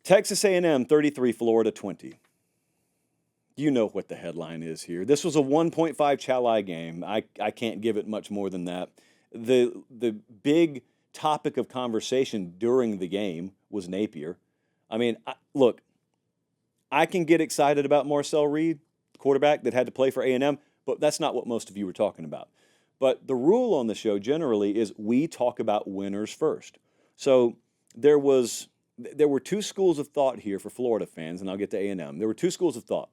Texas A&M 33, Florida 20. You know what the headline is here. This was a 1.5 Chalai game. I can't give it much more than that. The big topic of conversation during the game was Napier. I mean, look, I can get excited about Marcel Reed, quarterback that had to play for A&M, but that's not what most of you were talking about. But the rule on the show generally is we talk about winners first. So there were two schools of thought here for Florida fans, and I'll get to A&M. There were two schools of thought.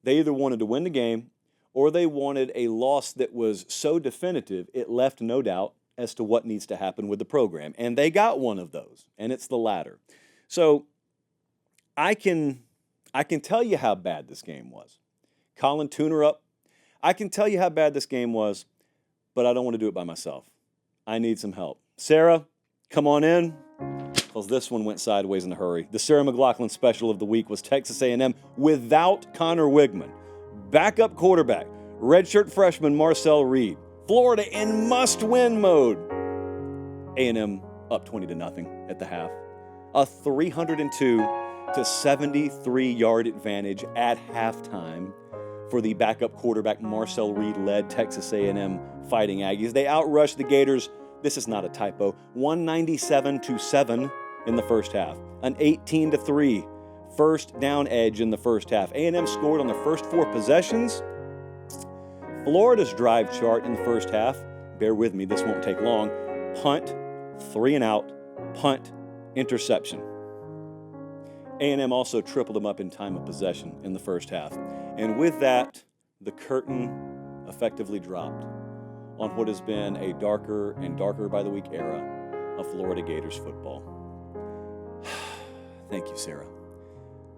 They either wanted to win the game or they wanted a loss that was so definitive it left no doubt as to what needs to happen with the program. And they got one of those, and it's the latter. So I can tell you how bad this game was. Colin, tune her up. I can tell you how bad this game was, but I don't want to do it by myself. I need some help. Sarah, come on in, because this one went sideways in a hurry. The Sarah McLaughlin special of the week was Texas A&M without Connor Wigman. Backup quarterback, redshirt freshman Marcel Reed. Florida in must-win mode. A&M up 20-0 at the half. A 302 to 73-yard advantage at halftime for the backup quarterback Marcel Reed-led Texas A&M Fighting Aggies. They outrushed the Gators. This is not a typo. 197-7 in the first half. An 18-3 first down edge in the first half. A&M scored on their first four possessions. Florida's drive chart in the first half, bear with me, this won't take long. Punt, 3 and out, punt, interception. A&M also tripled them up in time of possession in the first half. And with that, the curtain effectively dropped on what has been a darker and darker by the week era of Florida Gators football. Thank you, Sarah.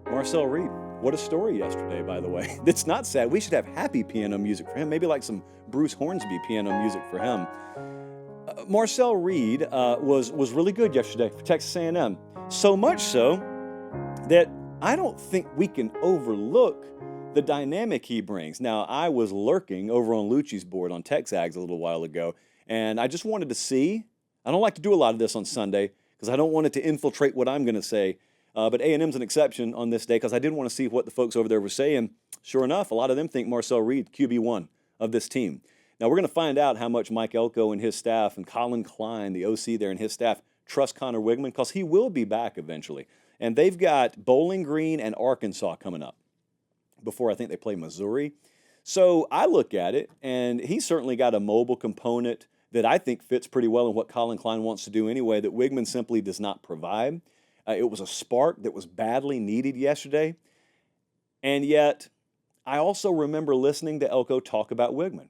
Marcel Reed, what a story yesterday, by the way. It's not sad. We should have happy piano music for him, maybe like some Bruce Hornsby piano music for him. Marcel Reed was really good yesterday for Texas A&M. So much so that I don't think we can overlook the dynamic he brings. Now, I was lurking over on Lucci's board on Texags a little while ago, and I just wanted to see. I don't like to do a lot of this on Sunday because I don't want it to infiltrate what I'm going to say. But A&M's an exception on this day because I did want to see what the folks over there were saying. Sure enough, a lot of them think Marcel Reed, QB1 of this team. Now, we're going to find out how much Mike Elko and his staff and Colin Klein, the OC there, and his staff trust Connor Wigman because he will be back eventually. And they've got Bowling Green and Arkansas coming up before I think they play Missouri. So I look at it, and he's certainly got a mobile component that I think fits pretty well in what Colin Klein wants to do anyway that Wigman simply does not provide. It was a spark that was badly needed yesterday. And yet, I also remember listening to Elko talk about Wigman.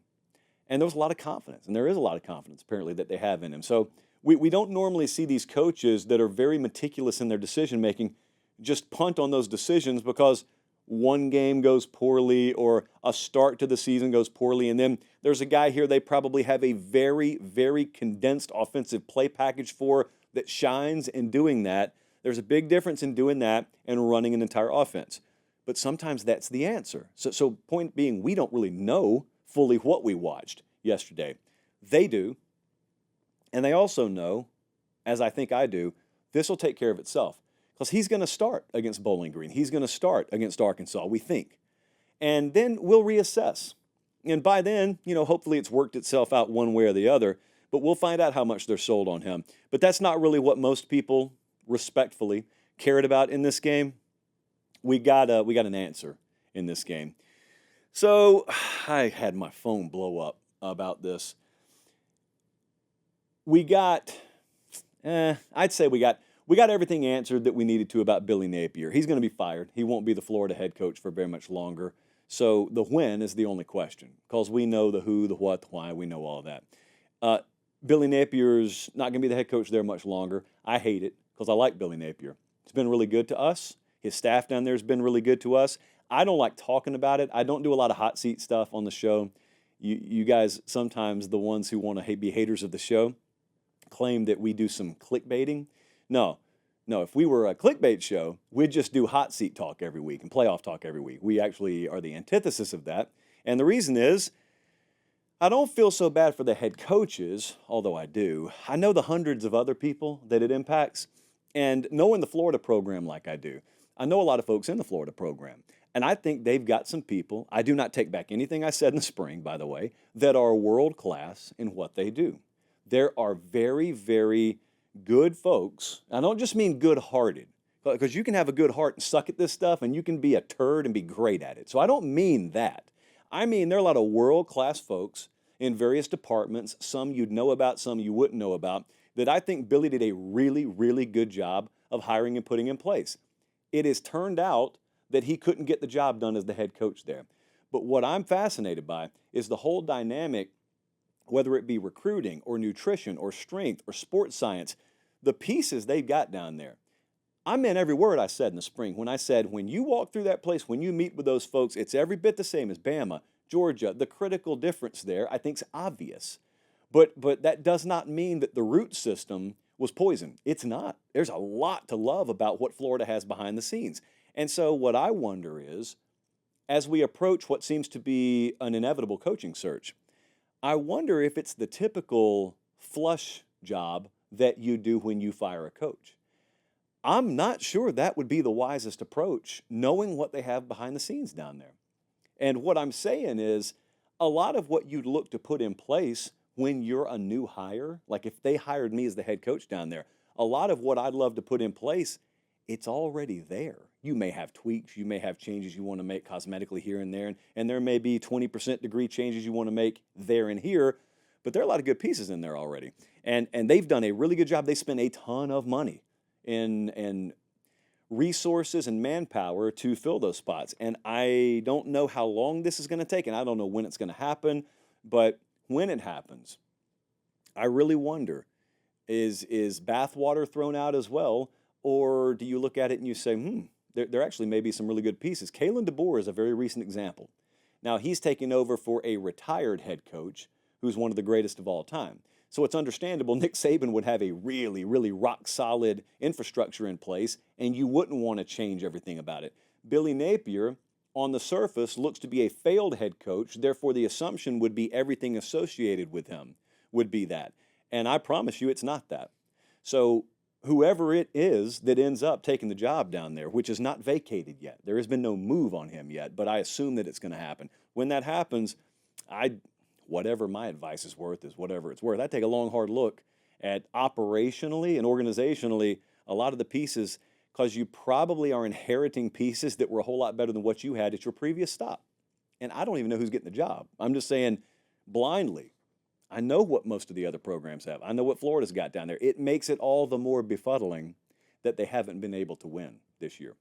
And there was a lot of confidence, and there is a lot of confidence, apparently, that they have in him. So we don't normally see these coaches that are very meticulous in their decision-making just punt on those decisions because one game goes poorly or a start to the season goes poorly, and then there's a guy here they probably have a very, very condensed offensive play package for that shines in doing that. There's a big difference in doing that and running an entire offense. But sometimes that's the answer. So point being, we don't really know fully what we watched yesterday. They do. And they also know, as I think I do, this will take care of itself. Because he's going to start against Bowling Green. He's going to start against Arkansas, we think. And then we'll reassess. And by then, hopefully it's worked itself out one way or the other. But we'll find out how much they're sold on him. But that's not really what most people respectfully cared about in this game. We got an answer in this game. So I had my phone blow up about this. I'd say we got everything answered that we needed to about Billy Napier. He's going to be fired. He won't be the Florida head coach for very much longer. So the when is the only question because we know the who, the what, the why. We know all that. Billy Napier's not going to be the head coach there much longer. I hate it because I like Billy Napier. He's been really good to us. His staff down there has been really good to us. I don't like talking about it. I don't do a lot of hot seat stuff on the show. You guys, sometimes the ones who want to be haters of the show, claim that we do some clickbaiting. No. If we were a clickbait show, we'd just do hot seat talk every week and playoff talk every week. We actually are the antithesis of that. And the reason is, I don't feel so bad for the head coaches, although I do. I know the hundreds of other people that it impacts. And knowing the Florida program like I do, I know a lot of folks in the Florida program. And I think they've got some people, I do not take back anything I said in the spring, by the way, that are world class in what they do. There are very, very good folks. I don't just mean good hearted, because you can have a good heart and suck at this stuff, and you can be a turd and be great at it. So I don't mean that. I mean, there are a lot of world class folks in various departments, some you'd know about, some you wouldn't know about, that I think Billy did a really, really good job of hiring and putting in place. It has turned out that he couldn't get the job done as the head coach there. But what I'm fascinated by is the whole dynamic, whether it be recruiting or nutrition or strength or sports science, the pieces they've got down there. I meant every word I said in the spring when I said, when you walk through that place, when you meet with those folks, it's every bit the same as Bama, Georgia. The critical difference there, I think, is obvious. But that does not mean that the root system was poison. It's not. There's a lot to love about what Florida has behind the scenes. And so what I wonder is, as we approach what seems to be an inevitable coaching search, I wonder if it's the typical flush job that you do when you fire a coach. I'm not sure that would be the wisest approach, knowing what they have behind the scenes down there. And what I'm saying is, a lot of what you'd look to put in place when you're a new hire, like if they hired me as the head coach down there, a lot of what I'd love to put in place, it's already there. You may have tweaks, you may have changes you want to make cosmetically here and there, and there may be 20% degree changes you want to make there and here, but there are a lot of good pieces in there already. And they've done a really good job. They spent a ton of money in resources and manpower to fill those spots. And I don't know how long this is going to take, and I don't know when it's going to happen, but when it happens, I really wonder, is bathwater thrown out as well, or do you look at it and you say, there actually may be some really good pieces. Kalen DeBoer is a very recent example. Now, he's taking over for a retired head coach who's one of the greatest of all time. So it's understandable Nick Saban would have a really, really rock-solid infrastructure in place, and you wouldn't want to change everything about it. Billy Napier, on the surface, looks to be a failed head coach. Therefore, the assumption would be everything associated with him would be that. And I promise you it's not that. So whoever it is that ends up taking the job down there, which is not vacated yet, there has been no move on him yet, but I assume that it's going to happen. When that happens, whatever my advice is worth is whatever it's worth. I take a long, hard look at operationally and organizationally a lot of the pieces, because you probably are inheriting pieces that were a whole lot better than what you had at your previous stop. And I don't even know who's getting the job. I'm just saying blindly, I know what most of the other programs have. I know what Florida's got down there. It makes it all the more befuddling that they haven't been able to win this year.